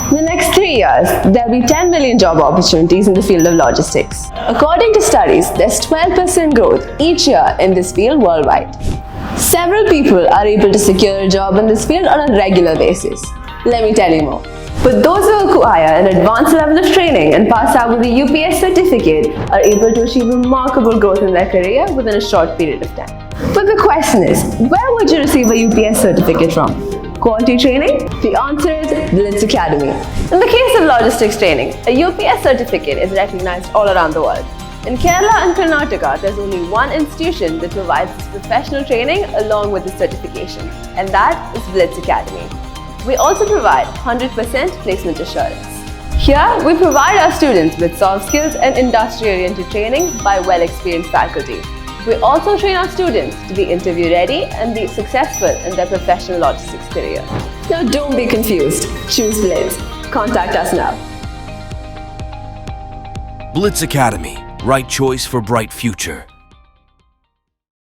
In the next 3 years, there will be 10 million job opportunities in the field of logistics. According to studies, there's 12% growth each year in this field worldwide. Several people are able to secure a job in this field on a regular basis. Let me tell you more. But those who acquire an advanced level of training and pass out with a UPS certificate are able to achieve remarkable growth in their career within a short period of time. But the question is, where would you receive a UPS certificate from? Quality training? The answer is Blitz Academy. In the case of logistics training, a UPS certificate is recognized all around the world. In Kerala and Karnataka, there's only one institution that provides this professional training along with the certification, and that is Blitz Academy. We also provide 100% placement assurance. Here, we provide our students with soft skills and industry-oriented training by well-experienced faculty. We also train our students to be interview ready and be successful in their professional logistics career. Now don't be confused. Choose Blitz. Contact us now. Blitz Academy. Right choice for bright future.